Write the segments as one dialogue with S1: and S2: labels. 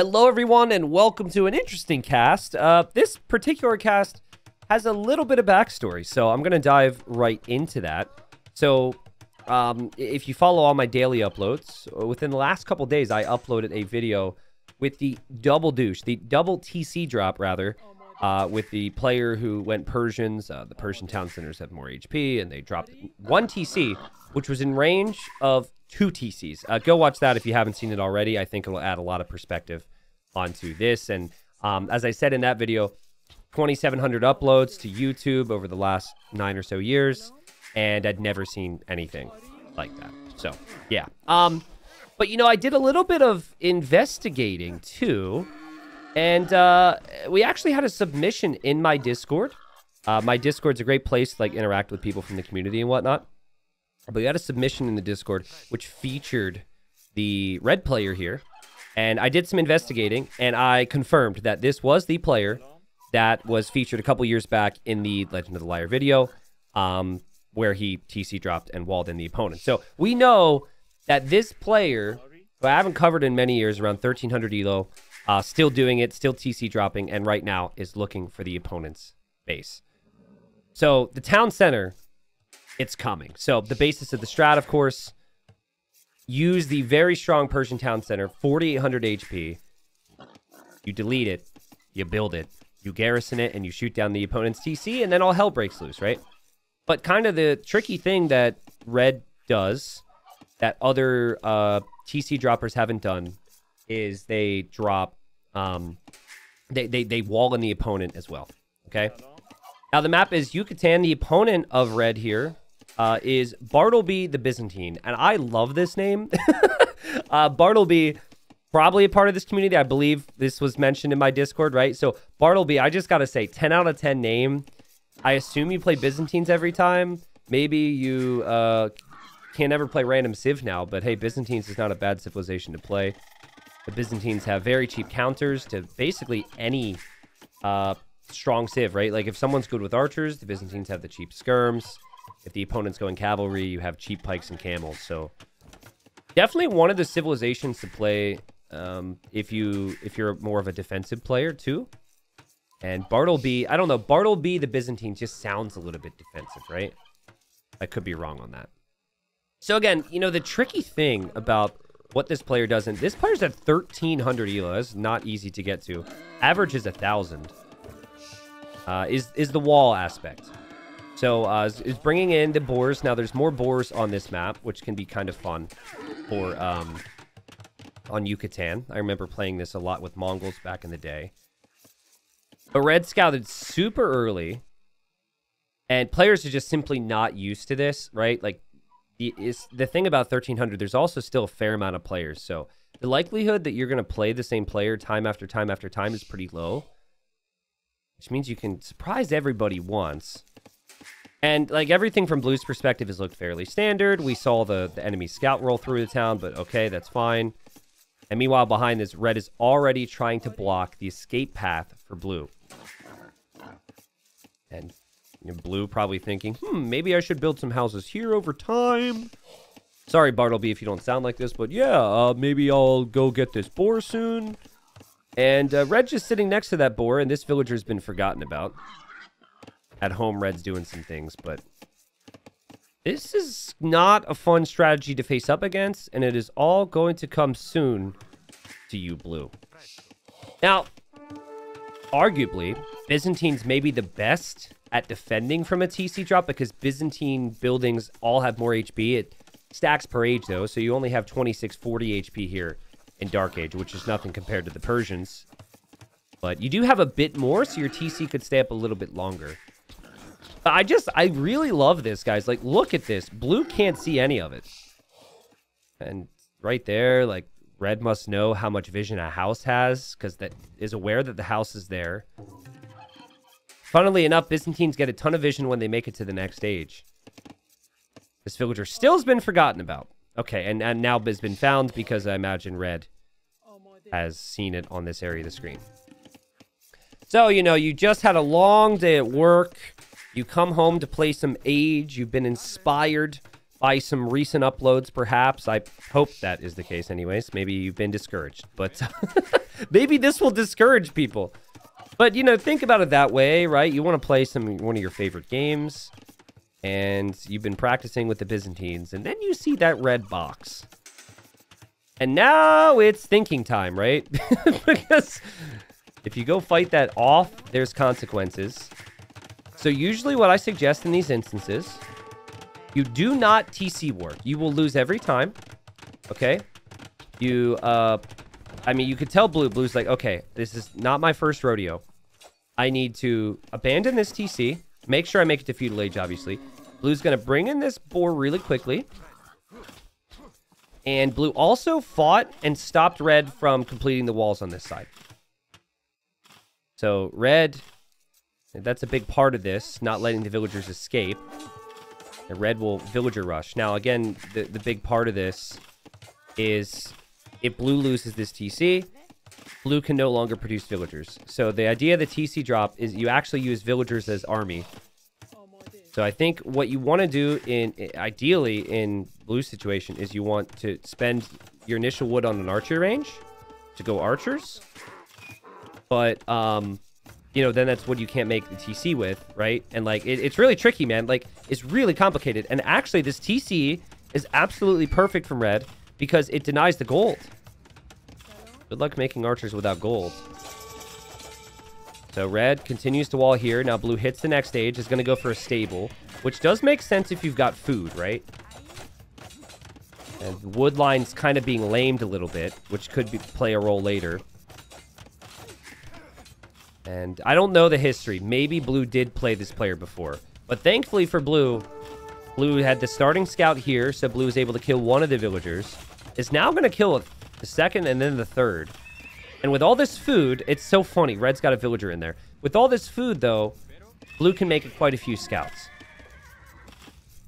S1: Hello, everyone, and welcome to an interesting cast. This particular cast has a little bit of backstory, so I'm going to dive right into that. So, if you follow all my daily uploads, within the last couple days, I uploaded a video with the double TC drop, rather, with the player who went Persians. The Persian town centers have more HP, and they dropped 1 TC, which was in range of 2 TCs. Go watch that if you haven't seen it already. I think it'll add a lot of perspective onto this. And as I said in that video, 2,700 uploads to YouTube over the last 9 or so years, and I'd never seen anything like that. So, yeah. But, you know, I did a little bit of investigating, too, and we actually had a submission in my Discord. My Discord's a great place to, like, interact with people from the community and whatnot. But we had a submission in the Discord which featured the red player here. And I did some investigating, and I confirmed that this was the player that was featured a couple years back in the Legend of the Liar video, where he TC dropped and walled in the opponent. So we know that this player, who I haven't covered in many years, around 1,300 elo, still doing it, still TC dropping, and right now is looking for the opponent's base. So the town center, it's coming. So the basis of the strat, of course, use the very strong Persian town center, 4,800 HP. You delete it, you build it, you garrison it, and you shoot down the opponent's TC, and then all hell breaks loose, right? But kind of the tricky thing that Red does that other TC droppers haven't done is they drop, they wall in the opponent as well, okay? Now the map is Yucatan. The opponent of Red here is Bartleby the Byzantine, and I love this name. Bartleby, probably a part of this community. I believe this was mentioned in my Discord, right? So Bartleby, I just gotta say, 10 out of 10 name. I assume you play Byzantines every time. Maybe you can't ever play random Civ now, but hey, Byzantines is not a bad civilization to play. The Byzantines have very cheap counters to basically any strong Civ, right? Like if someone's good with archers, the Byzantines have the cheap skirms. If the opponent's going cavalry, you have cheap pikes and camels. So definitely one of the civilizations to play if you're more of a defensive player too. And Bartleby, I don't know, Bartleby the Byzantine just sounds a little bit defensive, right? I could be wrong on that. So again, you know, the tricky thing about what this player does, and this player's at 1,300 elo. That's not easy to get to. Average is 1,000. Is the wall aspect. So is bringing in the boars. Now there's more boars on this map, which can be kind of fun for on Yucatan. I remember playing this a lot with Mongols back in the day. But Red scouted super early, and players are just simply not used to this, right? Like the thing about 1,300, there's also still a fair amount of players. So the likelihood that you're going to play the same player time after time after time is pretty low, which means you can surprise everybody once. And, like, everything from Blue's perspective has looked fairly standard. We saw the enemy scout roll through the town, but okay, that's fine. And meanwhile, behind this, Red is already trying to block the escape path for Blue. And you know, Blue probably thinking, maybe I should build some houses here over time. Sorry, Bartleby, if you don't sound like this, but yeah, maybe I'll go get this boar soon. And Red's just sitting next to that boar, and this villager's been forgotten about. At home, Red's doing some things, but this is not a fun strategy to face up against, and it is all going to come soon to you, Blue. Now, arguably, Byzantines may be the best at defending from a TC drop because Byzantine buildings all have more HP. It stacks per age, though, so you only have 2640 HP here in Dark Age, which is nothing compared to the Persians. But you do have a bit more, so your TC could stay up a little bit longer. I really love this, guys. Like, look at this. Blue can't see any of it. And right there, like, Red must know how much vision a house has, because that is aware that the house is there. Funnily enough, Byzantines get a ton of vision when they make it to the next stage. This villager still has been forgotten about. Okay, and now has been found because I imagine Red has seen it on this area of the screen. So, you know, you just had a long day at work. You come home to play some Age. You've been inspired by some recent uploads, perhaps. I hope that is the case anyways. Maybe you've been discouraged, but maybe this will discourage people. But, you know, think about it that way, right? You want to play one of your favorite games, and you've been practicing with the Byzantines, and then you see that red box. And now it's thinking time, right? Because if you go fight that off, there's consequences. So usually what I suggest in these instances, you do not TC work. You will lose every time, okay? I mean, you could tell Blue's like, okay, this is not my first rodeo. I need to abandon this TC, make sure I make it to feudal age, obviously. Blue's going to bring in this boar really quickly. And Blue also fought and stopped Red from completing the walls on this side. So Red, that's a big part of this, not letting the villagers escape. And Red will villager rush. Now, again, the big part of this is if Blue loses this TC, Blue can no longer produce villagers. So the idea of the TC drop is you actually use villagers as army. So I think what you want to do ideally in Blue's situation is you want to spend your initial wood on an archer range to go archers. But, you know, then that's what you can't make the TC with, right? And, like, it's really tricky, man. Like, it's really complicated. And actually, this TC is absolutely perfect from Red because it denies the gold. Good luck making archers without gold. So Red continues to wall here. Now Blue hits the next stage. Is going to go for a stable, which does make sense if you've got food, right? And wood line's kind of being lamed a little bit, which could play a role later. And I don't know the history. Maybe Blue did play this player before. But thankfully for Blue, Blue had the starting scout here, so Blue was able to kill one of the villagers. Is now going to kill the second and then the third. And with all this food, it's so funny. Red's got a villager in there. With all this food, though, Blue can make quite a few scouts.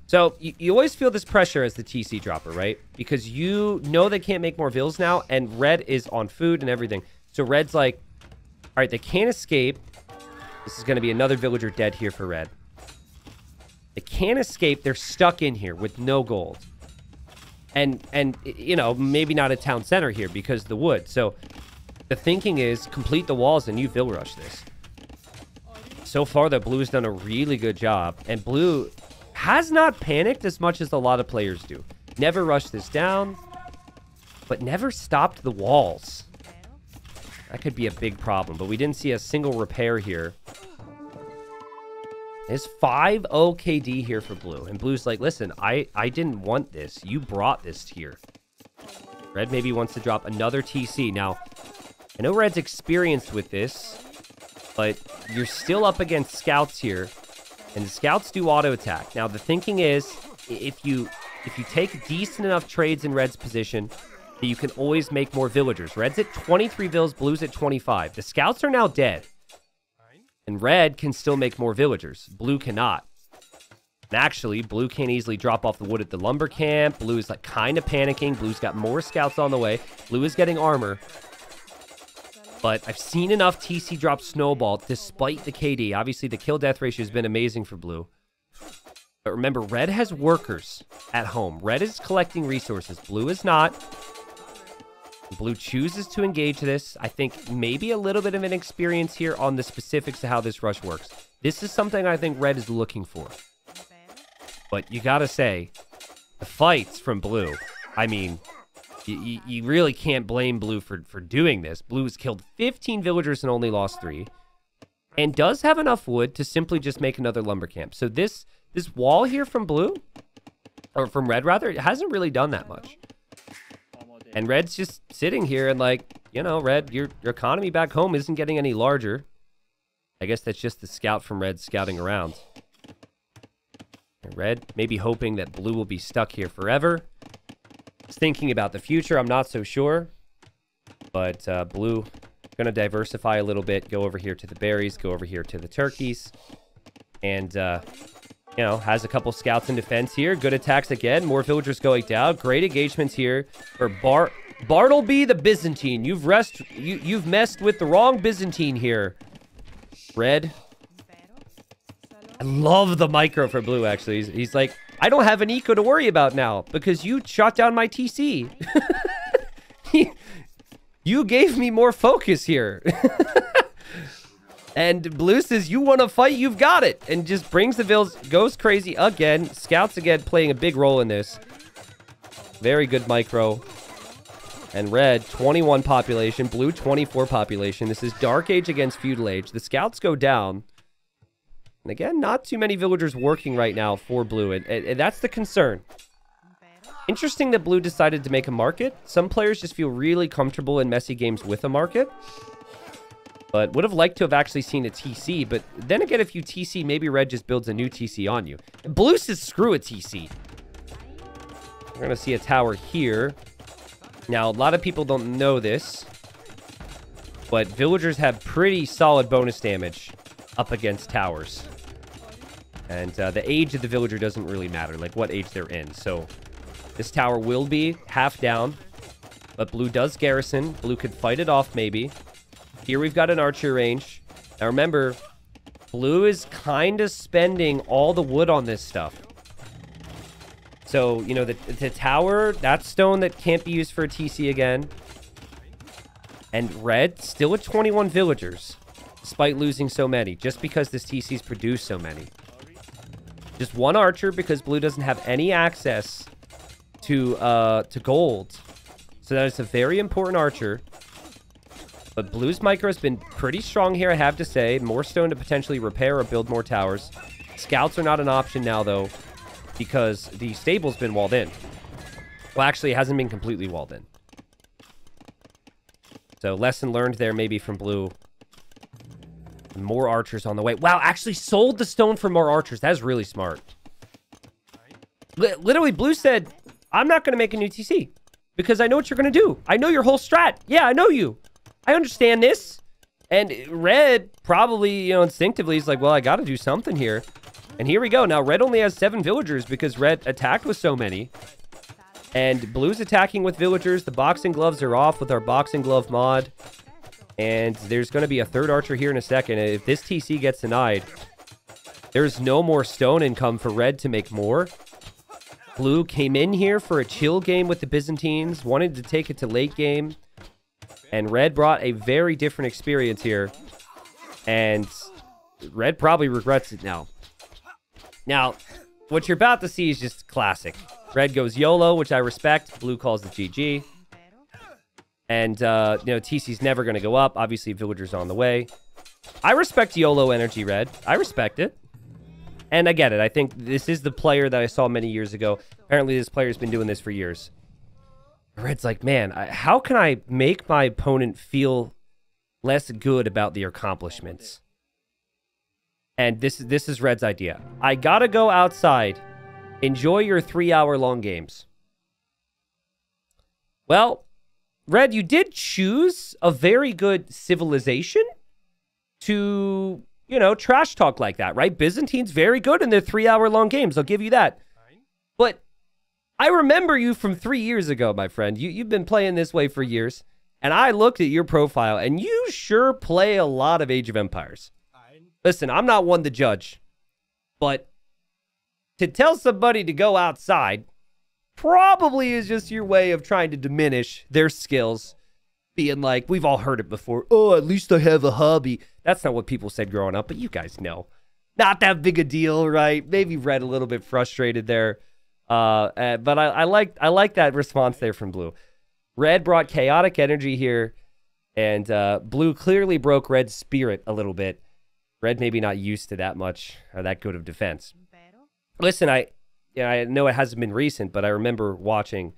S1: So you always feel this pressure as the TC dropper, right? Because you know they can't make more vills now, and Red is on food and everything. So Red's like, all right, they can't escape. This is going to be another villager dead here for Red. They can't escape. They're stuck in here with no gold. And you know, maybe not a town center here because the wood. So the thinking is complete the walls and you vill rush this. So far, the Blue's done a really good job. And Blue has not panicked as much as a lot of players do. Never rushed this down, but never stopped the walls. That could be a big problem, but we didn't see a single repair here. There's 5 OKD here for Blue. And Blue's like, listen, I didn't want this. You brought this here. Red maybe wants to drop another TC. Now, I know Red's experienced with this, but you're still up against scouts here. And the scouts do auto attack. Now, the thinking is, if you take decent enough trades in Red's position, that you can always make more villagers. Red's at 23 vills, Blue's at 25. The scouts are now dead. And Red can still make more villagers. Blue cannot. And actually, Blue can't easily drop off the wood at the lumber camp. Blue is like kind of panicking. Blue's got more scouts on the way. Blue is getting armor. But I've seen enough TC drop snowball despite the KD. Obviously, the kill-death ratio has been amazing for Blue. But remember, Red has workers at home. Red is collecting resources. Blue is not. Blue chooses to engage this. I think maybe a little bit of an experience here on the specifics of how this rush works. This is something I think Red is looking for. But you gotta say, the fights from Blue, I mean, you really can't blame Blue for doing this. Blue has killed 15 villagers and only lost 3. And does have enough wood to simply just make another lumber camp. So this wall here from Blue, or from Red rather, it hasn't really done that much. And Red's just sitting here and like, you know, Red, your economy back home isn't getting any larger. I guess that's just the scout from Red scouting around. And Red maybe hoping that Blue will be stuck here forever. Just thinking about the future, I'm not so sure. But Blue going to diversify a little bit, go over here to the berries, go over here to the turkeys. And, you know, has a couple scouts in defense here. Good attacks again. More villagers going down. Great engagements here for Bartleby the Byzantine. You've messed with the wrong Byzantine here. Red. I love the micro for Blue, actually. He's like, I don't have an eco to worry about now because you shot down my TC. You gave me more focus here. And Blue says, you want to fight, you've got it. And just brings the Vils, goes crazy again. Scouts again playing a big role in this. Very good micro. And Red, 21 population. Blue, 24 population. This is Dark Age against Feudal Age. The Scouts go down. And again, not too many villagers working right now for Blue. And that's the concern. Interesting that Blue decided to make a market. Some players just feel really comfortable in messy games with a market. But would have liked to have actually seen a TC. But then again, if you TC, maybe Red just builds a new TC on you. Blue says screw a TC. We're going to see a tower here. Now, a lot of people don't know this. But villagers have pretty solid bonus damage up against towers. And the age of the villager doesn't really matter. Like what age they're in. So this tower will be half down. But Blue does garrison. Blue could fight it off maybe. Here we've got an archer range. Now remember, Blue is kind of spending all the wood on this stuff. So, you know, the tower, that stone that can't be used for a TC again. And Red, still at 21 villagers, despite losing so many, just because this TC's produced so many. Just one archer because Blue doesn't have any access to gold. So that is a very important archer. But Blue's micro has been pretty strong here, I have to say. More stone to potentially repair or build more towers. Scouts are not an option now, though, because the stable's been walled in. Well, actually, it hasn't been completely walled in. So, lesson learned there maybe from Blue. More archers on the way. Wow, actually sold the stone for more archers. That is really smart. Literally, Blue said, I'm not going to make a new TC because I know what you're going to do. I know your whole strat. Yeah, I know you. I understand this. And Red probably, you know, instinctively is like, well, I got to do something here. And here we go. Now, Red only has 7 villagers because Red attacked with so many. And Blue's attacking with villagers. The boxing gloves are off with our boxing glove mod. And there's going to be a third archer here in a second. If this TC gets denied, there's no more stone income for Red to make more. Blue came in here for a chill game with the Byzantines. Wanted to take it to late game. And Red brought a very different experience here. And Red probably regrets it now. Now, what you're about to see is just classic. Red goes YOLO, which I respect. Blue calls it GG. And, you know, TC's never going to go up. Obviously, villagers on the way. I respect YOLO energy, Red. I respect it. And I get it. I think this is the player that I saw many years ago. Apparently, this player's been doing this for years. Red's like, man, how can I make my opponent feel less good about their accomplishments? And this is Red's idea. I gotta go outside. Enjoy your 3-hour-long games. Well, Red, you did choose a very good civilization to, you know, trash talk like that, right? Byzantine's very good in their 3-hour-long games. I'll give you that. But I remember you from 3 years ago, my friend. You've been playing this way for years. And I looked at your profile, and you sure play a lot of Age of Empires. Listen, I'm not one to judge. But to tell somebody to go outside probably is just your way of trying to diminish their skills. Being like, we've all heard it before. Oh, at least I have a hobby. That's not what people said growing up, but you guys know. Not that big a deal, right? Maybe Red a little bit frustrated there. But I like that response there from Blue. Red brought chaotic energy here, and Blue clearly broke Red's spirit a little bit. Red maybe not used to that much or that good of defense. Listen, I know it hasn't been recent, but I remember watching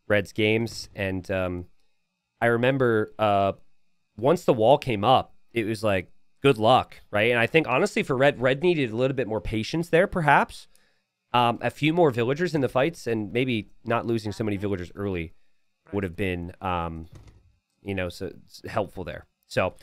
S1: Red's games, and I remember once the wall came up, it was like, good luck, right? And I think, honestly, for Red needed a little bit more patience there, perhaps. A few more villagers in the fights, and maybe not losing so many villagers early would have been, you know, so helpful there. So,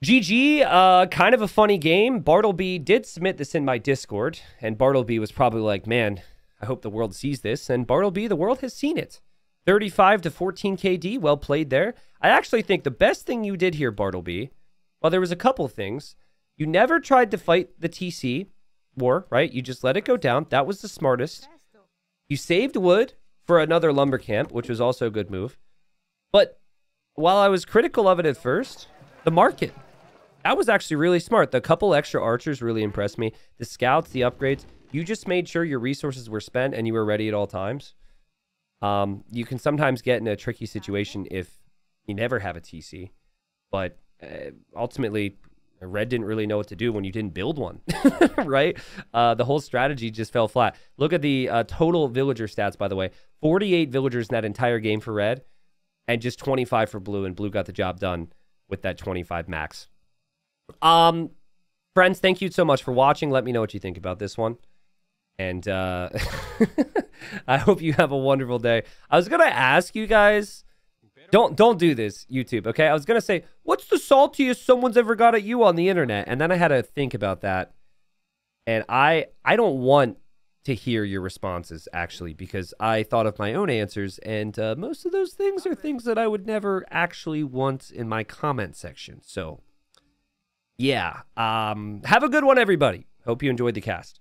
S1: GG, kind of a funny game. Bartleby did submit this in my Discord, and Bartleby was probably like, man, I hope the world sees this. And Bartleby, the world has seen it. 35 to 14 KD, well played there. I actually think the best thing you did here, Bartleby, well, there was a couple things. You never tried to fight the TC. war, right? You just let it go down. That was the smartest. You saved wood for another lumber camp, which was also a good move. But while I was critical of it at first, the market, that was actually really smart. The couple extra archers really impressed me. The scouts, the upgrades, you just made sure your resources were spent and you were ready at all times. You can sometimes get in a tricky situation if you never have a TC. But ultimately, Red didn't really know what to do when you didn't build one, right? The whole strategy just fell flat. Look at the total villager stats, by the way. 48 villagers in that entire game for Red, and just 25 for Blue, and Blue got the job done with that 25 max. Friends, thank you so much for watching. Let me know what you think about this one. And I hope you have a wonderful day. I was going to ask you guys... Don't do this, YouTube, okay? I was going to say, what's the saltiest someone's ever got at you on the internet? And then I had to think about that. And I don't want to hear your responses, actually, because I thought of my own answers. And most of those things are things that I would never actually want in my comment section. So, yeah. Have a good one, everybody. Hope you enjoyed the cast.